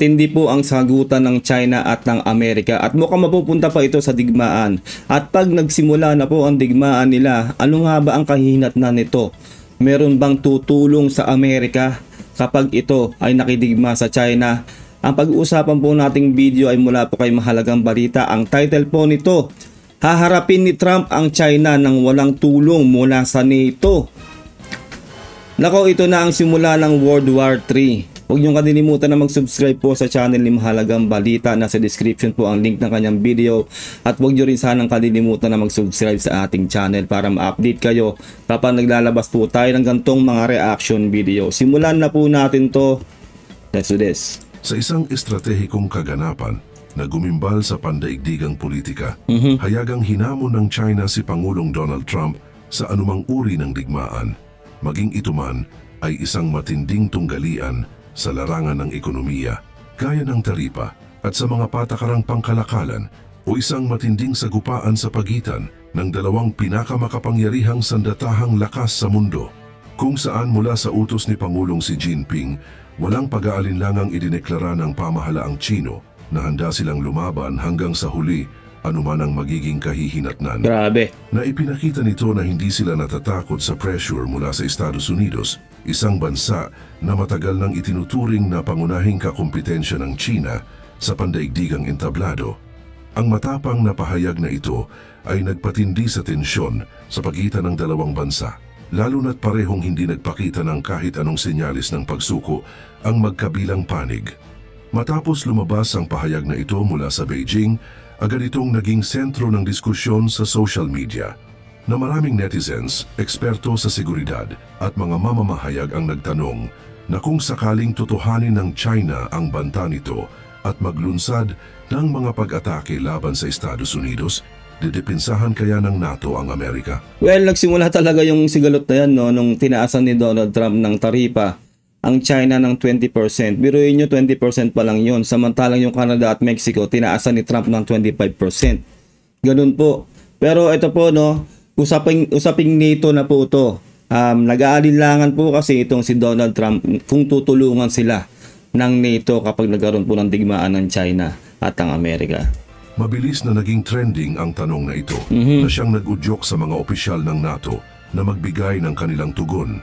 matindi po ang sagutan ng China at ng Amerika at mukhang mapupunta pa ito sa digmaan. At pag nagsimula na po ang digmaan nila, ano nga ba ang kahihinatnan nito? Meron bang tutulong sa Amerika kapag ito ay nakidigma sa China? Ang pag-uusapan po nating video ay mula po kay Mahalagang Balita. Ang title po nito, haharapin ni Trump ang China nang walang tulong mula sa NATO. Nako, ito na ang simula ng World War III. Huwag niyong kalilimutan na mag-subscribe po sa channel ni Mahalagang Balita. Nasa description po ang link ng kanyang video. At huwag niyo rin sanang kalilimutan na mag-subscribe sa ating channel para ma-update kayo kapag naglalabas po tayo ng gantong mga reaction video. Simulan na po natin to. Let's do this. Sa isang estratehikong kaganapan na gumimbal sa pandaigdigang politika, hayagang hinamon ng China si Pangulong Donald Trump sa anumang uri ng digmaan. Maging ito man ay isang matinding tunggalian sa larangan ng ekonomiya, gaya ng taripa at sa mga patakarang pangkalakalan o isang matinding sagupaan sa pagitan ng dalawang pinakamakapangyarihang sandatahang lakas sa mundo, kung saan mula sa utos ni Pangulong Xi Jinping, walang pag-aalinlangang idineklara ng pamahalaang Chino na handa silang lumaban hanggang sa huli anuman ang magiging kahihinatnan. Grabe. Na ipinakita nito na hindi sila natatakot sa pressure mula sa Estados Unidos, isang bansa na matagal nang itinuturing na pangunahing kakumpetensya ng China sa pandaigdigang entablado. Ang matapang na pahayag na ito ay nagpatindi sa tensyon sa pagitan ng dalawang bansa, lalo na't parehong hindi nagpakita ng kahit anong senyalis ng pagsuko ang magkabilang panig. Matapos lumabas ang pahayag na ito mula sa Beijing, agad itong naging sentro ng diskusyon sa social media na maraming netizens, eksperto sa seguridad at mga mamamahayag ang nagtanong na kung sakaling tutuhanin ng China ang banta nito at maglunsad ng mga pag-atake laban sa Estados Unidos, didepinsahan kaya ng NATO ang Amerika? Well, nagsimula talaga yung sigalot na yan, no, nung tinaasan ni Donald Trump ng taripa ang China ng 20%. Biruin nyo, 20% pa lang yun. Samantalang yung Canada at Mexico, tinaasan ni Trump ng 25%. Ganun po. Pero ito po, no, usaping NATO na po ito. Nag-aalinlangan po kasi itong si Donald Trump kung tutulungan sila ng NATO kapag nagkaroon po ng digmaan ng China at ang Amerika. Mabilis na naging trending ang tanong na ito na siyang nag-udyok sa mga opisyal ng NATO na magbigay ng kanilang tugon.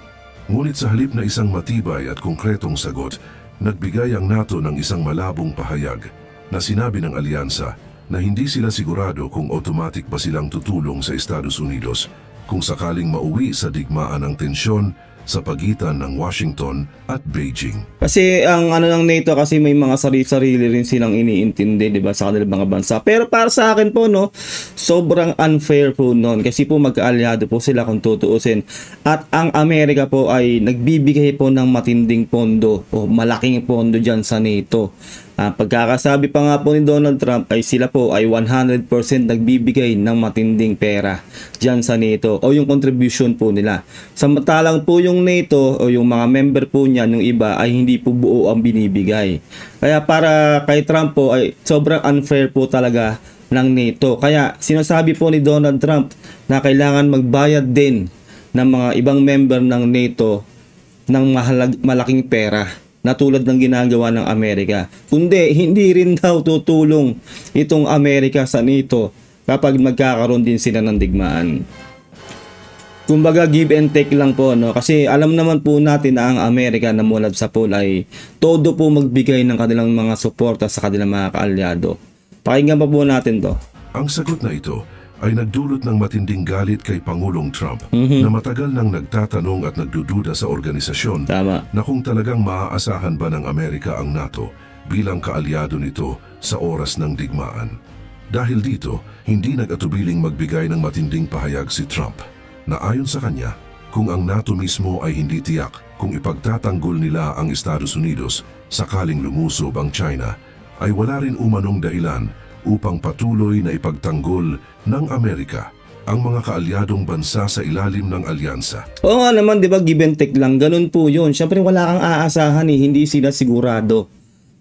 Ngunit sa halip na isang matibay at konkretong sagot, nagbigay ang NATO ng isang malabong pahayag na sinabi ng alyansa na hindi sila sigurado kung automatic ba silang tutulong sa Estados Unidos kung sakaling mauwi sa digmaan ng tensyon sa pagitan ng Washington at Beijing. Kasi ang ano ng NATO kasi may mga sarili-sarili rin silang iniintindi, 'di ba, sa kanilang mga bansa. Pero para sa akin po, no, sobrang unfair po noon kasi po magkaalyado po sila kung tutuusin. At ang Amerika po ay nagbibigay po ng matinding pondo o malaking pondo diyan sa NATO. Pagkakasabi pa nga po ni Donald Trump ay sila po ay 100% nagbibigay ng matinding pera dyan sa NATO o yung contribution po nila. Samantalang po yung NATO o yung mga member po niya, yung iba ay hindi po buo ang binibigay. Kaya para kay Trump po ay sobrang unfair po talaga ng NATO. Kaya sinasabi po ni Donald Trump na kailangan magbayad din ng mga ibang member ng NATO ng malaking pera na tulad ng ginagawa ng Amerika. Kundi, hindi rin daw tutulong itong Amerika sa NATO kapag magkakaroon din sila ng digmaan. Kumbaga, give and take lang po, no? Kasi alam naman po natin na ang Amerika na mulad sa pool ay todo po magbigay ng kanilang mga suporta sa kanilang mga kaalyado. Pakinggan pa po natin to. Ang sagot na ito ay nagdulot ng matinding galit kay Pangulong Trump na matagal nang nagtatanong at nagdududa sa organisasyon na kung talagang maaasahan ba ng Amerika ang NATO bilang kaalyado nito sa oras ng digmaan. Dahil dito, hindi nag-atubiling magbigay ng matinding pahayag si Trump na ayon sa kanya, kung ang NATO mismo ay hindi tiyak kung ipagtatanggol nila ang Estados Unidos sakaling lumusob ang China, ay wala rin umanong dahilan upang patuloy na ipagtanggol ng Amerika ang mga kaalyadong bansa sa ilalim ng alyansa. Oo nga naman, di ba, give and take lang, ganun po yun. Siyempre wala kang aasahan hindi sila sigurado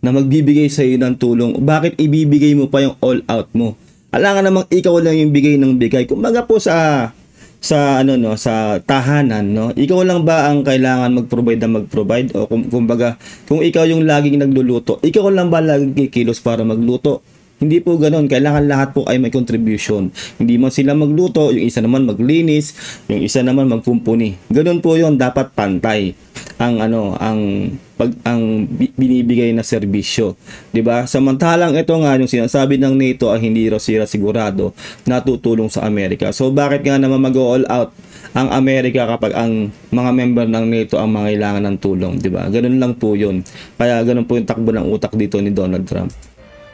na magbibigay sa iyo ng tulong. Bakit ibibigay mo pa yung all out mo? Alangan namang ikaw lang yung bigay ng bigay. Kumbaga po sa sa ano no, sa tahanan, no, ikaw lang ba ang kailangan mag-provide o kumbaga kung ikaw yung laging nagluluto, ikaw lang ba laging kikilos para magluto? Hindi po ganoon. Kailangan lahat po ay may contribution. Hindi man sila magluto, yung isa naman maglinis, yung isa naman magkumpuni. Ganoon po 'yon, dapat pantay ang binibigay na serbisyo, 'di ba? Samantalang ito nga yung sinasabi ng NATO ay hindi raw sila sigurado na tutulong sa Amerika. So bakit nga naman mag-all out ang Amerika kapag ang mga member ng NATO ang mangailangan ng tulong, 'di ba? Ganoon lang po 'yon. Kaya ganoon po yung takbo ng utak dito ni Donald Trump.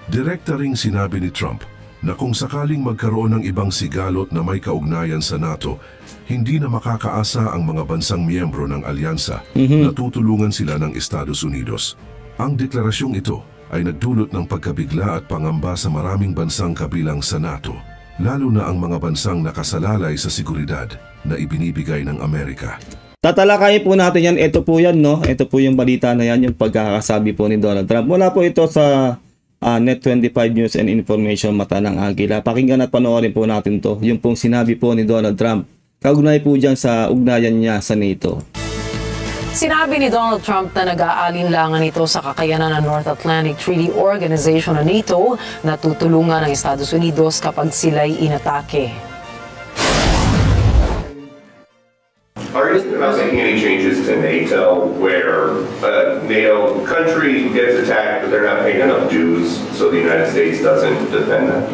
Direkta ring sinabi ni Trump na kung sakaling magkaroon ng ibang sigalot na may kaugnayan sa NATO, hindi na makakaasa ang mga bansang miyembro ng alyansa na tutulungan sila ng Estados Unidos. Ang deklarasyong ito ay nagdulot ng pagkabigla at pangamba sa maraming bansang kabilang sa NATO, lalo na ang mga bansang nakasalalay sa seguridad na ibinibigay ng Amerika. Tatalakayin po natin yan. Ito po yan, no? Ito po yung balita na yan, yung pagkakasabi po ni Donald Trump. Wala po ito sa Net25 News and Information, Mata ng Agila. Pakinggan at panoorin po natin to. Yung pong sinabi po ni Donald Trump. Kaugnay po dyan sa ugnayan niya sa NATO. Sinabi ni Donald Trump na nag-aalinlangan ito sa kakayanan ng North Atlantic Treaty Organization na NATO na tutulungan ng Estados Unidos kapag sila'y inatake. Are you about making any changes to NATO where a NATO country gets attacked but they're not paying enough dues so the United States doesn't defend them?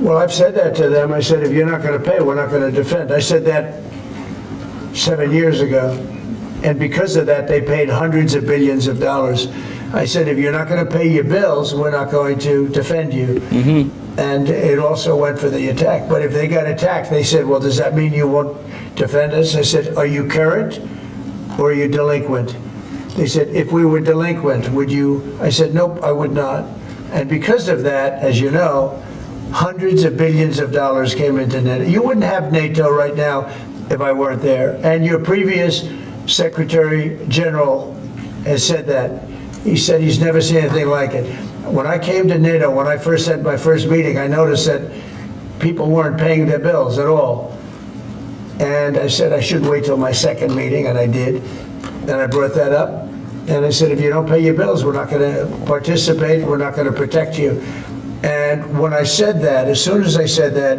Well, I've said that to them. I said, if you're not going to pay, we're not going to defend. I said that 7 years ago. And because of that, they paid hundreds of billions of dollars. I said, if you're not going to pay your bills, we're not going to defend you. And it also went for the attack. But if they got attacked, they said, well, does that mean you won't defend us? I said, are you current or are you delinquent? They said, if we were delinquent, would you? I said, nope, I would not. And because of that, as you know, hundreds of billions of dollars came into NATO. You wouldn't have NATO right now if I weren't there. And your previous Secretary General has said that. He said he's never seen anything like it. When I came to NATO, when I first had my first meeting, I noticed that people weren't paying their bills at all. And I said I should wait till my second meeting, and I did. And I brought that up. And I said, if you don't pay your bills, we're not going to participate, we're not going to protect you. And when I said that, as soon as I said that,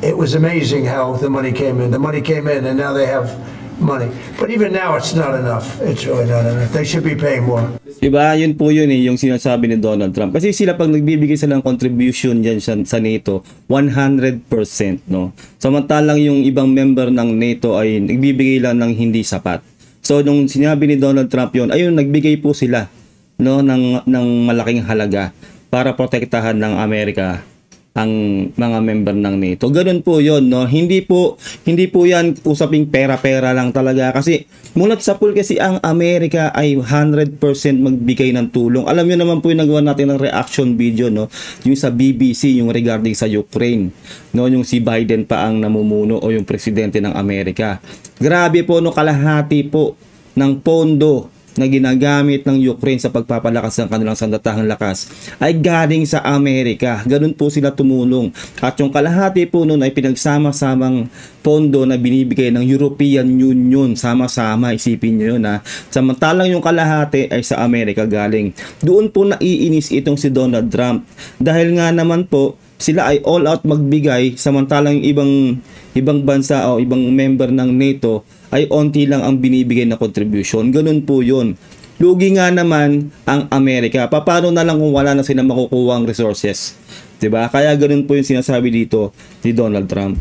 it was amazing how the money came in. The money came in, and now they have money. But even now, it's not enough. It's really not enough. They should be paying more. Diba? Yun po yun yung sinasabi ni Donald Trump. Kasi sila pag nagbibigay sila ng contribution dyan sa NATO, 100%, no? Samantalang yung ibang member ng NATO ay nagbibigay lang ng hindi sapat. So, nung sinabi ni Donald Trump yun, ayun, nagbigay po sila, no, ng malaking halaga para protektahan ng Amerika ang mga member ng NATO. Ganun po 'yon, no. Hindi po 'yan usaping pera-pera lang talaga, kasi mulat sa pool kasi ang Amerika ay 100% magbigay ng tulong. Alam niyo naman po yung nagawa natin ng reaction video, no, yung sa BBC, yung regarding sa Ukraine, no, yung si Biden pa ang namumuno o yung presidente ng Amerika. Grabe po, no, kalahati po ng pondo na ginagamit ng Ukraine sa pagpapalakas ng kanilang sandatahang lakas ay galing sa Amerika. Ganun po sila tumulong. At yung kalahati po nun ay pinagsama-samang pondo na binibigay ng European Union. Sama-sama, isipin nyo yun, ha. Samantalang yung kalahati ay sa Amerika galing. Doon po naiinis itong si Donald Trump. Dahil nga naman po, sila ay all out magbigay, samantalang ibang bansa o ibang member ng NATO ay onti lang ang binibigay na contribution. Ganun po yun. Lugi nga naman ang Amerika. Paano na lang kung wala na sila makukuha ang resources? 'Di ba? Kaya ganun po yung sinasabi dito ni Donald Trump.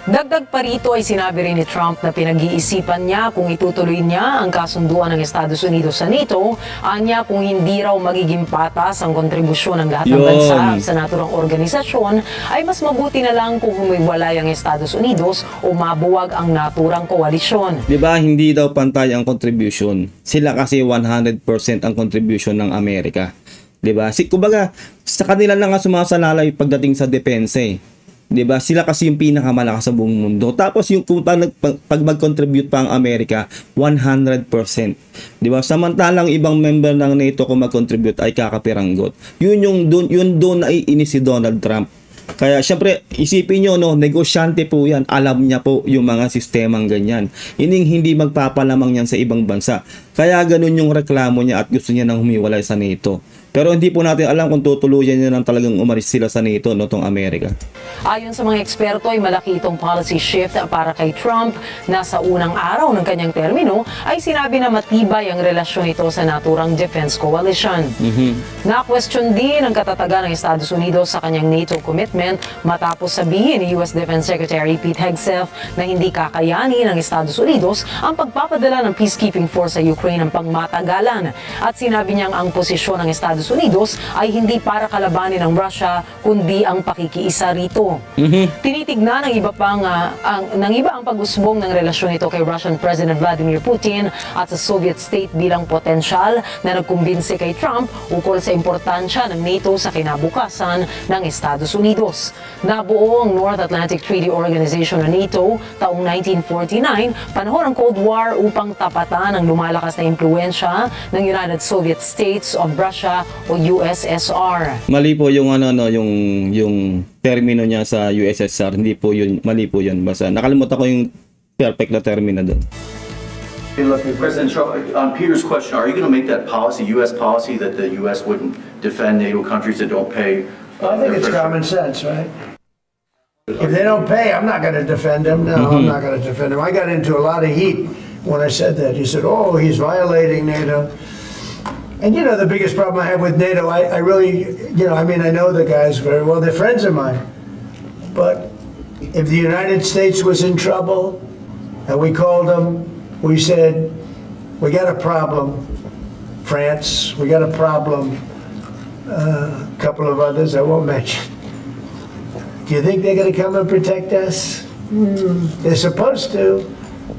Dagdag pa rito ay sinabi rin ni Trump na pinag-iisipan niya kung itutuloy niya ang kasunduan ng Estados Unidos sa NATO, anya kung hindi raw magiging patas ang kontribusyon ng lahat ng bansa sa naturang organisasyon, ay mas mabuti na lang kung humiwalay ang Estados Unidos o mabuwag ang naturang koalisyon. Diba, hindi daw pantay ang contribution. Sila kasi 100% ang contribution ng Amerika. Diba? Kumbaga, sa kanila lang nga sumasalalay pagdating sa depensa, eh. 'Di ba? Sila kasi yung pinakamalakas sa buong mundo. Tapos yung pag mag-contribute pa ang Amerika, 100%. 'Di ba? Samantalang ibang member ng NATO kung mag-contribute ay kakapiranggot. Yun doon naiinis si Donald Trump. Kaya syempre, isipin nyo, no, negosyante po yan. Alam niya po yung mga sistemang ganyan. Hindi magpapalamang yan sa ibang bansa. Kaya ganun yung reklamo niya at gusto niya nang humiwalay sa NATO. Pero hindi po natin alam kung tutuluyan niya nang talagang umalis sila sa NATO, no, tong Amerika. Ayon sa mga eksperto ay malaki itong policy shift para kay Trump na sa unang araw ng kanyang termino ay sinabi na matibay ang relasyon ito sa naturang defense coalition. Na-question din ang katatagan ng Estados Unidos sa kanyang NATO commitment matapos sabihin ni US Defense Secretary Pete Hegseth na hindi kakayanin ng Estados Unidos ang pagpapadala ng peacekeeping force sa Ukraine ng pangmatagalan. At sinabi niyang ang posisyon ng Estados Unidos ay hindi para kalabanin ng Russia kundi ang pakikiisa rito. Tinitignan ng iba ang pag-usbong ng relasyon ito kay Russian President Vladimir Putin at sa Soviet state bilang potensyal na nagkumbinsi kay Trump ukol sa importansya ng NATO sa kinabukasan ng Estados Unidos. Nabuo ang North Atlantic Treaty Organization o NATO taong 1949, panahon ng Cold War upang tapatan ang lumalakas na impluensya ng United Soviet States of Russia o USSR. Mali po yung yung termino niya sa USSR, hindi po yun, mali po yun. Basta nakalimutan ko yung perfect na termino doon. Hey, look, President Trump, on Peter's question, are you going to make that policy, U.S. policy, that the U.S. wouldn't defend NATO countries that don't pay? I think it's common sense, right? If they don't pay, I'm not going to defend them. No, I'm not going to defend them. I got into a lot of heat when I said that. He said, oh, he's violating NATO. And, you know, the biggest problem I have with NATO, I really, you know, I mean, I know the guys very well. They're friends of mine. But if the United States was in trouble and we called them, we said, we got a problem, France, we got a problem, a couple of others I won't mention. Do you think they're going to come and protect us? They're supposed to.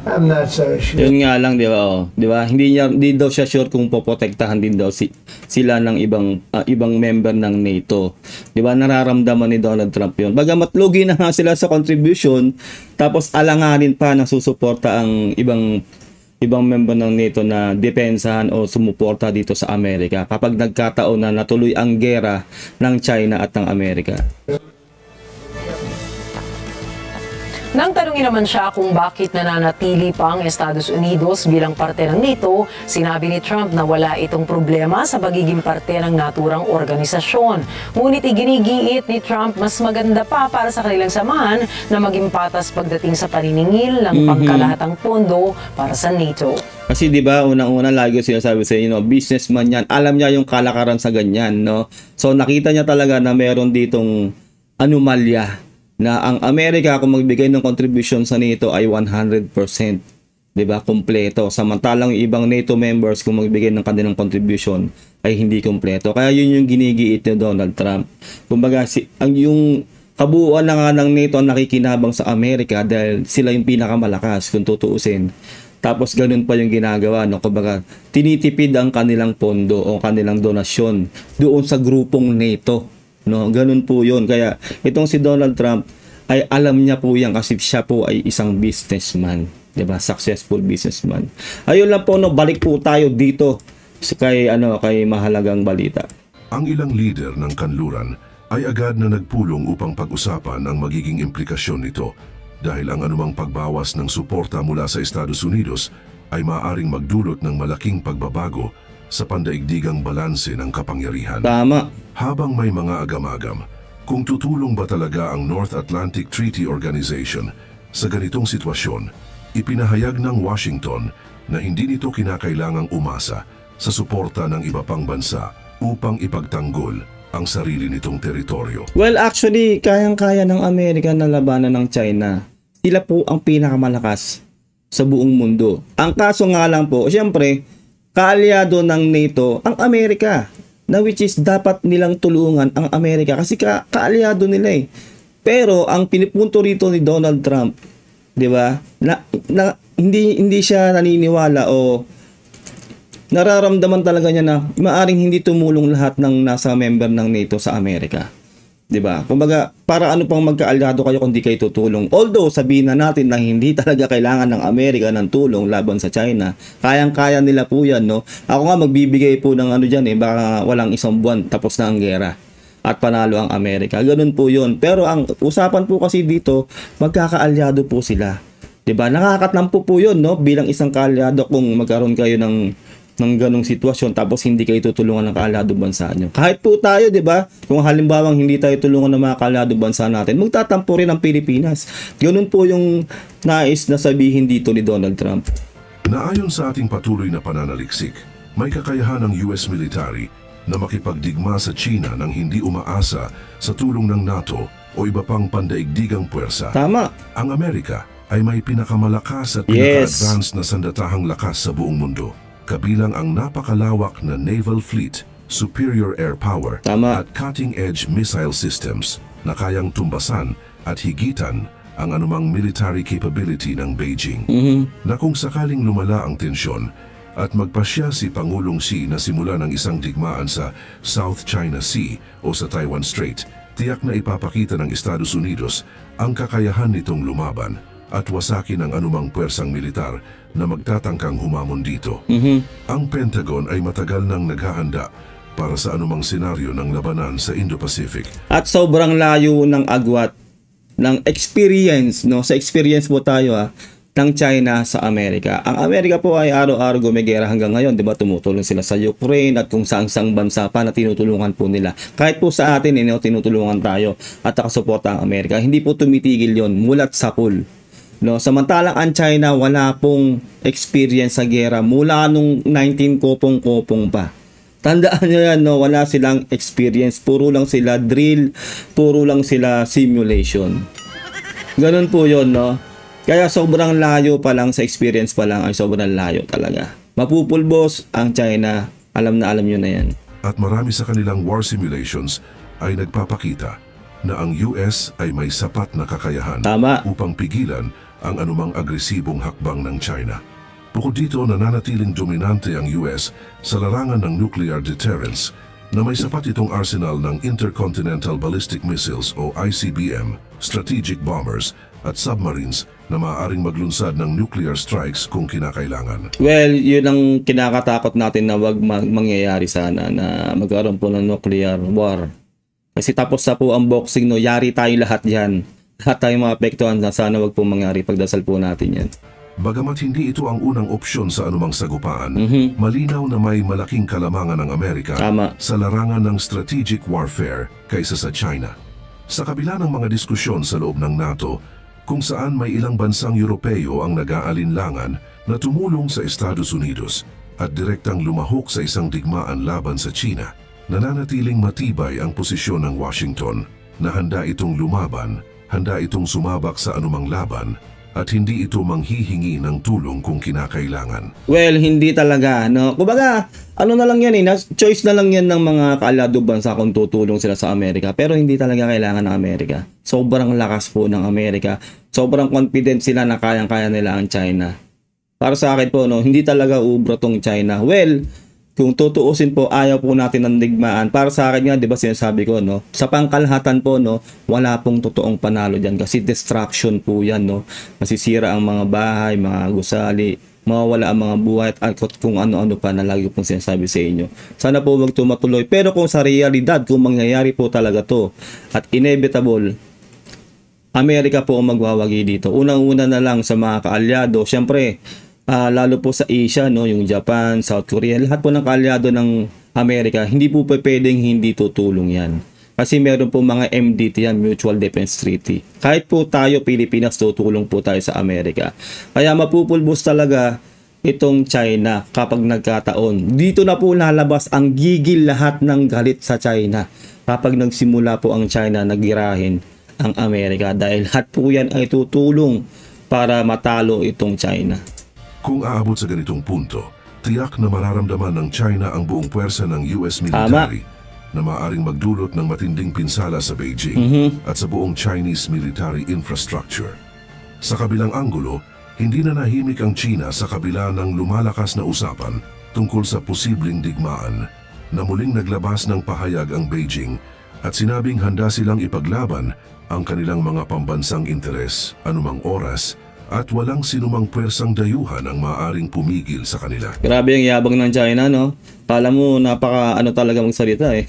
I'm not so sure. Yun nga lang, di ba? Oh, di ba? Hindi daw siya sure kung poprotektahan din daw sila ng ibang member ng NATO. Di ba? Nararamdaman ni Donald Trump yun. Bagamat lugi na nga sila sa contribution, tapos alanganin pa na susuporta ang ibang member ng NATO na depensahan o sumuporta dito sa Amerika kapag nagkataon na natuloy ang gera ng China at ng Amerika. Nang tanungin naman siya kung bakit nananatili pa ang Estados Unidos bilang parte ng NATO, sinabi ni Trump na wala itong problema sa pagiging parte ng naturang organisasyon. Ngunit iginigiit ni Trump mas maganda pa para sa kanilang samahan na maging patas pagdating sa paniningil ng pangkalahatang pondo para sa NATO. Kasi 'di ba, unang-una lagi ko sinasabi sa inyo, businessman 'yan. Alam niya yung kalakaran sa ganyan, no? So nakita niya talaga na meron ditong anomalya na ang Amerika kung magbigay ng contribution sa NATO ay 100%, 'di ba? Kompleto. Samantalang yung ibang NATO members kung magbigay ng kanilang contribution ay hindi kompleto. Kaya yun yung ginigiit ni Donald Trump. Kumbaga yung kabuuan na nga ng NATO ang nakikinabang sa Amerika dahil sila yung pinakamalakas kung tutuusin. Tapos ganun pa yung ginagawa, no? Kumbaga tinitipid ang kanilang pondo o kanilang donasyon doon sa grupong NATO. No, ganun po 'yun. Kaya itong si Donald Trump ay alam niya po 'yan kasi siya po ay isang businessman, 'di ba? Successful businessman. Ayun lang po, no, balik po tayo dito kay mahalagang balita. Ang ilang leader ng kanluran ay agad na nagpulong upang pag-usapan ang magiging implikasyon nito dahil ang anumang pagbawas ng suporta mula sa Estados Unidos ay maaaring magdulot ng malaking pagbabago sa pandaigdigang balanse ng kapangyarihan. Tama. Habang may mga agam-agam, kung tutulong ba talaga ang North Atlantic Treaty Organization sa ganitong sitwasyon, ipinahayag ng Washington na hindi nito kinakailangang umasa sa suporta ng iba pang bansa upang ipagtanggol ang sarili nitong teritoryo. Well, actually, kayang-kaya ng Amerika na labanan ng China. Sila po ang pinakamalakas sa buong mundo. Ang kaso nga lang po, siyempre, kaalyado ng NATO ang Amerika, na which is dapat nilang tulungan ang Amerika kasi kaalyado nila eh. Pero ang pinipunto rito ni Donald Trump, 'di ba? Na hindi siya naniniwala o nararamdaman talaga niya na maaring hindi tumulong lahat ng nasa member ng NATO sa Amerika. 'Di ba? Kumbaga, para ano pang magkaalyado kayo kung di kayo tutulong? Although sabihin na natin na hindi talaga kailangan ng Amerika ng tulong laban sa China. Kayang-kaya nila po 'yan, no? Ako nga magbibigay po ng diyan baka walang isang buwan tapos na ang gera. at panalo ang Amerika. Ganun po yun. Pero ang usapan po kasi dito, magkakaalyado po sila. Diba? Nakakatampo po yun, no? Bilang isang kaalyado kung magkaroon kayo ng ganong sitwasyon tapos hindi kayo tutulungan ng kaalyado bansa nyo. Kahit po tayo, diba? Kung halimbawang hindi tayo tulungan ng mga kaalyado bansa natin, magtatampo rin ang Pilipinas. Ganun po yung nais na sabihin dito ni Donald Trump. Naayon sa ating patuloy na pananaliksik, may kakayahan ng US military na makipagdigma sa China nang hindi umaasa sa tulong ng NATO o iba pang pandaigdigang puwersa. Tama. Ang Amerika ay may pinakamalakas at pinaka-advanced na sandatahang lakas sa buong mundo, kabilang ang napakalawak na naval fleet, superior air power, Tama. at cutting-edge missile systems na kayang tumbasan at higitan ang anumang military capability ng Beijing. Na kung sakaling lumala ang tensyon at magpasya si Pangulong Xi na simula ng isang digmaan sa South China Sea o sa Taiwan Strait, tiyak na ipapakita ng Estados Unidos ang kakayahan nitong lumaban at wasakin ang anumang puwersang militar na magtatangkang humamon dito. Ang Pentagon ay matagal nang naghahanda para sa anumang senaryo ng labanan sa Indo-Pacific. At sobrang layo ng agwat ng experience, no? Sa experience po tayo ng China sa Amerika. Ang Amerika po ay araw-araw gumegera hanggang ngayon, 'di ba? Tumutulong sila sa Ukraine at kung saang-saang bansa pa na tinutulungan po nila. Kahit po sa atin, tinutulungan tayo at nakasuporta ang Amerika. Hindi po tumitigil 'yon, mulat sa pool. No, samantalang ang China wala pong experience sa gera mula nung 19 kopong-kopong pa. Tandaan nyo yan, no? Wala silang experience, puro lang sila drill, puro lang sila simulation. Ganun po yun, no? Kaya sobrang layo pa lang sa experience pa lang ay sobrang layo talaga. Mapupulbos ang China, alam nyo na yan. At marami sa kanilang war simulations ay nagpapakita na ang US ay may sapat na kakayahan Tama. upang pigilan ang anumang agresibong hakbang ng China. Bukod dito, nananatiling dominante ang US sa larangan ng nuclear deterrence na may sapat itong arsenal ng Intercontinental Ballistic Missiles o ICBM, strategic bombers at submarines na maaaring maglunsad ng nuclear strikes kung kinakailangan. Well, yun ang kinakatakot natin na wag mangyayari sana na magkaroon po ng nuclear war. Kasi tapos na po ang boxing, no? Yari tayo lahat yan. Lahat tayo maapektuhan na sana wag po mangyari. Pagdasal po natin yan. Bagamat hindi ito ang unang opsyon sa anumang sagupaan, malinaw na may malaking kalamangan ng Amerika Tama. sa larangan ng strategic warfare kaysa sa China. Sa kabila ng mga diskusyon sa loob ng NATO, kung saan may ilang bansang Europeo ang nag-aalinlangan na tumulong sa Estados Unidos at direktang lumahok sa isang digmaan laban sa China, nananatiling matibay ang posisyon ng Washington na handa itong lumaban, handa itong sumabak sa anumang laban, at hindi ito manghihingi ng tulong kung kinakailangan. Well, hindi talaga, no? Kumbaga, ano na lang yan choice na lang yan ng mga kaalado bansa kung tutulong sila sa Amerika. Pero hindi talaga kailangan ng Amerika. Sobrang lakas po ng Amerika. Sobrang confident sila na kayang-kaya nila ang China. Para sa akin po, no, hindi talaga ubro tong China. Well, kung tutuusin po, ayaw po natin ng digmaan. Para sa akin nga, di ba sinasabi ko, no? Sa pangkalahatan po, no, wala pong totoong panalo dyan. Kasi destruction po yan, no? Masisira ang mga bahay, mga gusali, mawawala ang mga buhay at kung ano-ano pa na lagi pong sinasabi sa inyo. Sana po wag tumatuloy. Pero kung sa realidad, kung mangyayari po talaga to at inevitable, Amerika po ang magwawagi dito. Unang-una na lang sa mga kaalyado, syempre, lalo po sa Asia, no, yung Japan, South Korea, lahat po ng kaalyado ng Amerika, hindi po pwedeng hindi tutulong yan. Kasi meron po mga MDT yan, Mutual Defense Treaty. Kahit po tayo, Pilipinas, tutulong po tayo sa Amerika. Kaya mapupulbos talaga itong China kapag nagkataon. Dito na po lalabas ang gigil lahat ng galit sa China. Kapag nagsimula po ang China nagirahin ang Amerika. Dahil lahat po yan ay tutulong para matalo itong China. Kung aabot sa ganitong punto, tiyak na mararamdaman ng China ang buong puwersa ng US military na maaaring magdulot ng matinding pinsala sa Beijing at sa buong Chinese military infrastructure. Sa kabilang anggulo, hindi na nahimik ang China sa kabila ng lumalakas na usapan tungkol sa posibleng digmaan na muling naglabas ng pahayag ang Beijing at sinabing handa silang ipaglaban ang kanilang mga pambansang interes anumang oras at walang sinumang pwersang dayuhan ang maaaring pumigil sa kanila. Grabe yung yabang ng China, no? Kala mo napaka talaga magsalita eh.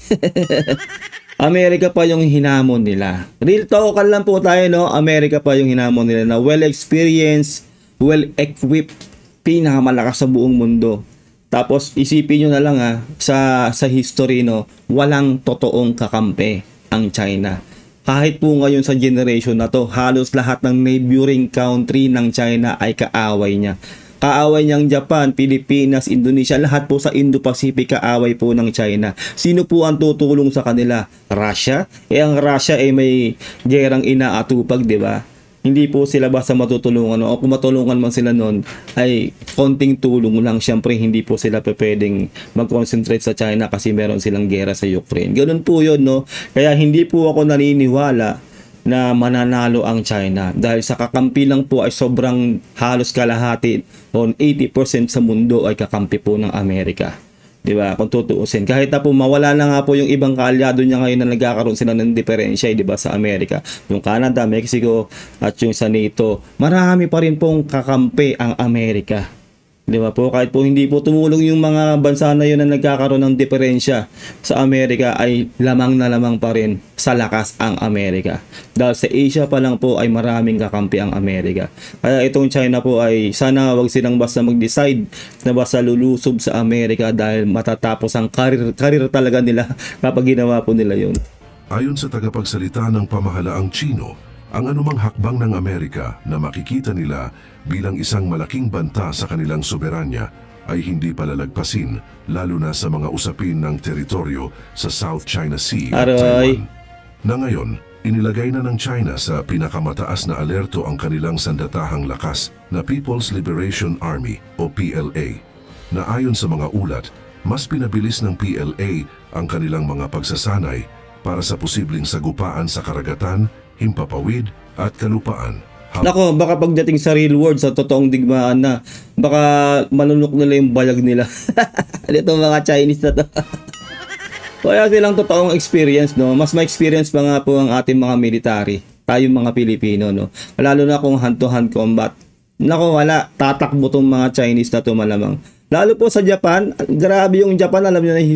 Amerika pa yung hinamon nila. Real talk lang po tayo, no? Amerika pa yung hinamon nila na well-experienced, well-equipped, pinakamalakas sa buong mundo. Tapos isipin nyo na lang sa history, no, walang totoong kakampi ang China. Kahit po ngayon sa generation na to, halos lahat ng neighboring country ng China ay kaaway niya. Kaaway niyang Japan, Pilipinas, Indonesia, lahat po sa Indo-Pacific kaaway po ng China. Sino po ang tutulong sa kanila? Russia? Ang Russia ay may gerang inaatupag, di ba? Hindi po sila basta matutulungan, o kung matulungan man sila noon ay konting tulong lang. Siyempre hindi po sila pwedeng mag-concentrate sa China kasi meron silang gera sa Ukraine. Ganun po yun, no? Kaya hindi po ako naniniwala na mananalo ang China dahil sa kakampi lang po ay sobrang halos kalahati o 80% sa mundo ay kakampi po ng Amerika. Diba? Kung tutuusin. Kahit na po mawala na nga po yung ibang kaalyado niya ngayon na nagkakaroon sila ng diferensya, diba, sa Amerika. Yung Canada, Mexico, at yung sa NATO. Marami pa rin pong kakampi ang Amerika. Diba po? Kahit po hindi po tumulong yung mga bansa na yun na nagkakaroon ng diferensya sa Amerika, ay lamang na lamang pa rin sa lakas ang Amerika. Dahil sa Asia pa lang po ay maraming kakampi ang Amerika. Kaya itong China po ay sana wag silang basta mag-decide na basta lulusob sa Amerika dahil matatapos ang karir talaga nila kapag ginawa po nila yun. Ayon sa tagapagsalita ng pamahalaang Chino, ang anumang hakbang ng Amerika na makikita nila bilang isang malaking banta sa kanilang soberanya ay hindi palalagpasin, lalo na sa mga usapin ng teritoryo sa South China Sea at Taiwan. Na ngayon, inilagay na ng China sa pinakamataas na alerto ang kanilang sandatahang lakas na People's Liberation Army o PLA, na ayon sa mga ulat, mas pinabilis ng PLA ang kanilang mga pagsasanay para sa posibleng sagupaan sa karagatan, himpapawid at kalupaan. Nako, baka pagdating sa real world, sa totoong digmaan na, baka malunok nila yung bayag nila. Dito mga Chinese na to. Kaya silang totoong experience, no? Mas ma-experience pa nga po ang ating mga military, tayong mga Pilipino, no? Lalo na kung hand-to-hand combat. Nako, wala. Tatakbo tong mga Chinese na to malamang. Lalo po sa Japan, grabe yung Japan, alam niyo na yung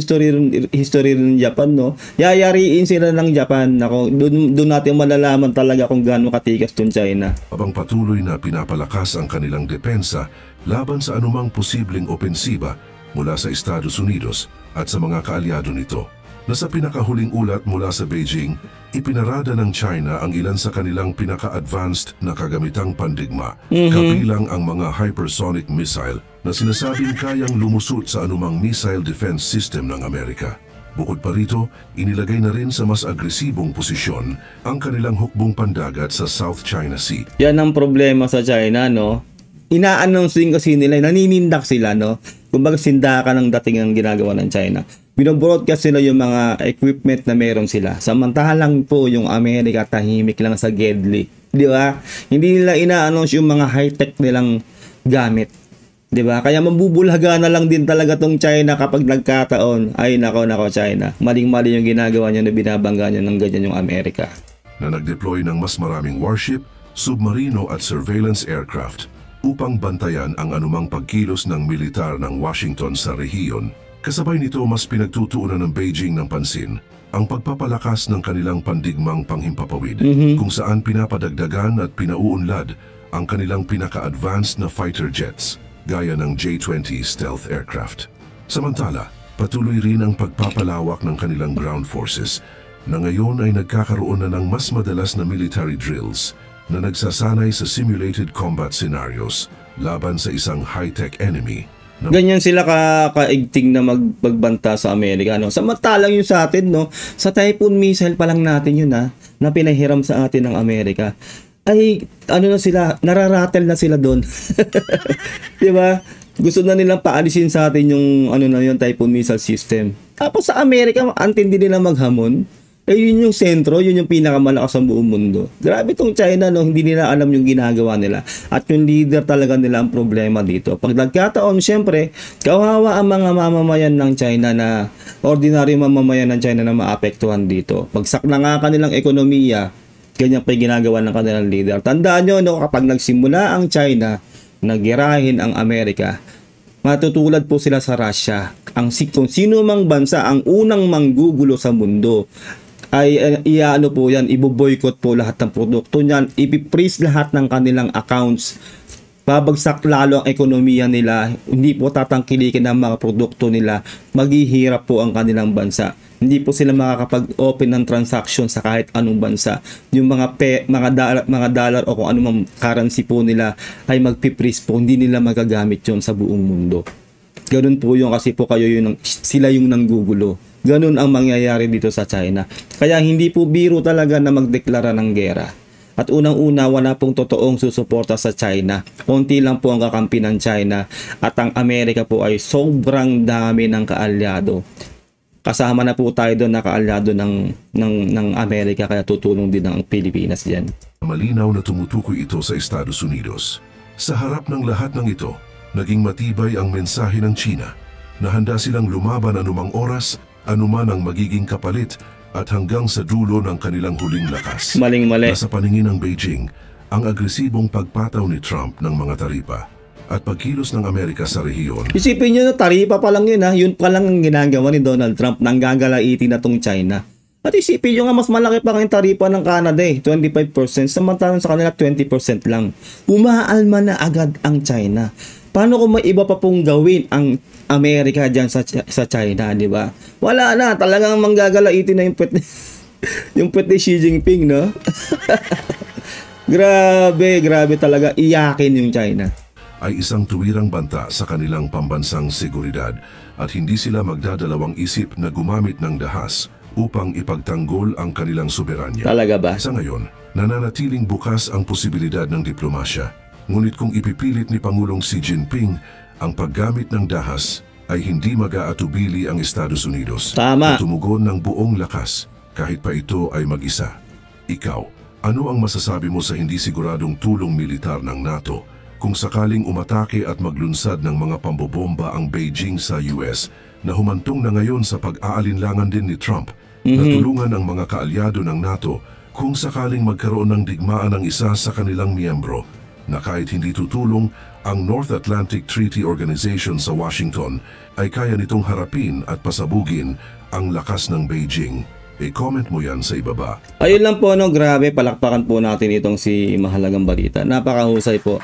history ng Japan, no? Yayariin sila ng Japan. Nako, doon natin malalaman talaga kung gaano katigas tong China. Habang patuloy na pinapalakas ang kanilang depensa laban sa anumang posibleng opensiba mula sa Estados Unidos at sa mga kaalyado nito, na sa pinakahuling ulat mula sa Beijing, ipinarada ng China ang ilan sa kanilang pinaka-advanced na kagamitang pandigma, kabilang ang mga hypersonic missile na sinasabing kayang lumusot sa anumang missile defense system ng Amerika. Bukod pa rito, inilagay na rin sa mas agresibong posisyon ang kanilang hukbong pandagat sa South China Sea. Yan ang problema sa China, no? Ina-announce din kasi nila, naninindak sila, no? Kumbaga sindakan ng dating ang ginagawa ng China. Binobroadcast sila yung mga equipment na meron sila. Samantalang po yung Amerika tahimik lang sa Gedli. Di ba? Hindi nila ina-announce yung mga high-tech nilang gamit. Di ba? Kaya mabubulhaga na lang din talaga tong China kapag nagkataon. Ay nako China. Maling-mali yung ginagawa niya na binabangga niya ng ganyan yung Amerika. Na nag-deploy ng mas maraming warship, submarino at surveillance aircraft upang bantayan ang anumang pagkilos ng militar ng Washington sa rehiyon. Kasabay nito, mas pinagtutuunan ng Beijing ng pansin ang pagpapalakas ng kanilang pandigmang panghimpapawid, kung saan pinapadagdagan at pinauunlad ang kanilang pinaka-advanced na fighter jets, gaya ng J-20 stealth aircraft. Samantala, patuloy rin ang pagpapalawak ng kanilang ground forces, na ngayon ay nagkakaroon na ng mas madalas na military drills na nagsasanay sa simulated combat scenarios laban sa isang high-tech enemy. Ganyan sila kaigting na magbanta sa Amerika, no? Samantalang yung sa atin, no? Sa Typhoon missile pa lang natin yun, na pinahiram sa atin ng Amerika. Ay, ano na sila, nararatel na sila doon. Di ba? Gusto na nilang paalisin sa atin yung, yung Typhoon missile system. Tapos sa Amerika, antindi nila maghamon. Eh, yun yung sentro, yun yung pinakamalakas sa buong mundo. Grabe tong China, no? Hindi nila alam yung ginagawa nila. At yung leader talaga nila ang problema dito. Pag nagkataon, syempre, kawawa ang mga mamamayan ng China na, ordinary mamamayan ng China na maapektuhan dito. Pagsak na nga kanilang ekonomiya, ganyan pa yung ginagawa ng kanilang leader. Tandaan nyo, no? Kapag nagsimula ang China, naggirahin ang Amerika, matutulad po sila sa Russia. Kung sino mang bansa ang unang manggugulo sa mundo, ay iano po yan, ibo-boycott po lahat ng produkto niyan, ipi-freeze lahat ng kanilang accounts, babagsak lalo ang ekonomiya nila, hindi po tatangkilikin ang mga produkto nila, maghihirap po ang kanilang bansa. Hindi po sila makakapag-open ng transaction sa kahit anong bansa. Yung mga dollar o kung anong currency po nila ay magpi-freeze po, hindi nila magagamit yon sa buong mundo. Ganun po yung kasi po sila yung nanggugulo. Ganun ang mangyayari dito sa China. Kaya hindi po biro talaga na magdeklara ng gera. At unang-una, wala pong totoong susuporta sa China. Konti lang po ang kakampi ng China. At ang Amerika po ay sobrang dami ng kaalyado. Kasama na po tayo doon na kaalyado ng Amerika, kaya tutulong din ang Pilipinas dyan. Malinaw na tumutukoy ito sa Estados Unidos. Sa harap ng lahat ng ito, naging matibay ang mensahe ng China na handa silang lumaban anumang oras, anuman ang magiging kapalit at hanggang sa dulo ng kanilang huling lakas. Maling-mali. Nasa paningin ng Beijing, ang agresibong pagpataw ni Trump ng mga taripa at pagkilos ng Amerika sa rehiyon. Isipin nyo na taripa pa lang yun ha. Yun pa lang ang ginagawa ni Donald Trump nang gagalaitin na tong China. At isipin nyo nga mas malaki pa ang taripa ng Canada 25%. Samantalang sa kanila 20% lang. Umaalma na agad ang China. Paano kung may iba pa pong gawin ang Amerika dyan sa China, di ba? Wala na, talagang manggagalaitin na yung pwet ni Xi Jinping, no? Grabe talaga, iyakin yung China. Ay isang tuwirang banta sa kanilang pambansang seguridad at hindi sila magdadalawang isip na gumamit ng dahas upang ipagtanggol ang kanilang soberanya. Talaga ba? Sa ngayon, nananatiling bukas ang posibilidad ng diplomasya. Ngunit kung ipipilit ni Pangulong Xi Jinping ang paggamit ng dahas, ay hindi mag-aatubili ang Estados Unidos. Tama. Na tumugon ng buong lakas kahit pa ito ay mag-isa. Ikaw, ano ang masasabi mo sa hindi siguradong tulong militar ng NATO kung sakaling umatake at maglunsad ng mga pambobomba ang Beijing sa US na humantong na ngayon sa pag-aalinlangan din ni Trump na tulungan ang mga kaalyado ng NATO kung sakaling magkaroon ng digmaan ng isa sa kanilang miyembro na kahit hindi tutulong ang North Atlantic Treaty Organization sa Washington ay kaya nitong harapin at pasabugin ang lakas ng Beijing. I-comment mo yan sa ibaba. Ayun lang po, no, grabe, palakpakan po natin itong si Mahalagang Balita. Napakahusay po.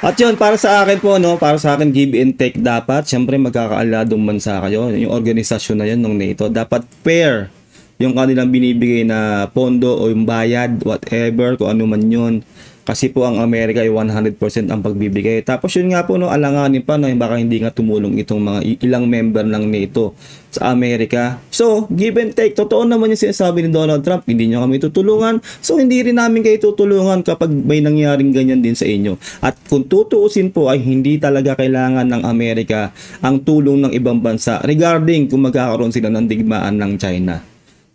At yun, para sa akin po, no, para sa akin, give and take dapat. Siyempre, magkakaaladong bansa kayo. Yung organisasyon na yun ng NATO, dapat fair yung kanilang binibigay na pondo o yung bayad, whatever, kung ano man yun. Kasi po ang Amerika ay 100% ang pagbibigay. Tapos yun nga po, no, alanganin pa, no, baka hindi nga tumulong itong mga ilang member ng NATO sa Amerika. So, give and take. Totoo naman yung sinasabi ni Donald Trump, hindi nyo kami tutulungan. So, hindi rin namin kayo tutulungan kapag may nangyaring ganyan din sa inyo. At kung tutuusin po ay hindi talaga kailangan ng Amerika ang tulong ng ibang bansa regarding kung magkakaroon sila ng digmaan ng China.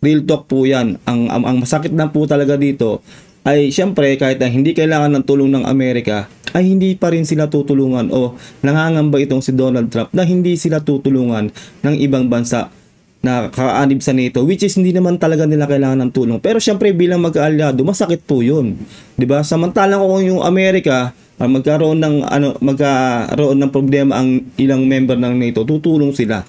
Real talk po yan. Ang masakit na po talaga dito ay siyempre kahit na hindi kailangan ng tulong ng Amerika ay hindi pa rin sila tutulungan o nangangamba itong si Donald Trump na hindi sila tutulungan ng ibang bansa na kaanib sa NATO, which is hindi naman talaga nila kailangan ng tulong. Pero siyempre bilang mag-aalyado, masakit po yun. 'Di ba? Samantalang kung yung Amerika magkaroon ng problema ang ilang member ng NATO, tutulong sila.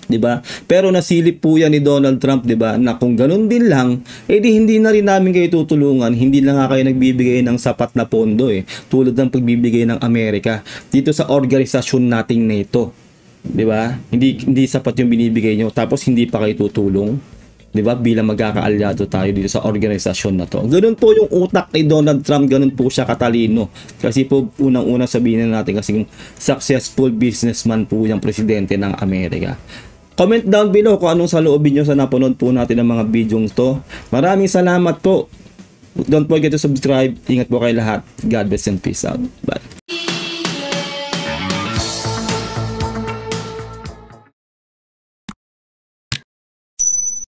'Di ba? Pero nasilip po yan ni Donald Trump, 'di ba? Na kung ganun din lang, edi hindi na rin namin kayo tutulungan, hindi na nga kayo nagbibigay ng sapat na pondo tulad ng pagbibigay ng Amerika dito sa organisasyon nating NATO. 'Di ba? Hindi sapat yung binibigay nyo tapos hindi pa kayo tutulong. 'Di ba? Bilang magkakaalyado tayo dito sa organisasyon na 'to. Ganun po yung utak ni Donald Trump, ganun po siya katalino. Kasi po unang-una sabihin natin kasi successful businessman po yung presidente ng Amerika. Comment down below kung anong saloobin nyo sa napanood po natin ng mga videong to. Maraming salamat po. Don't forget to subscribe. Ingat po kayo lahat. God bless and peace out. Bye.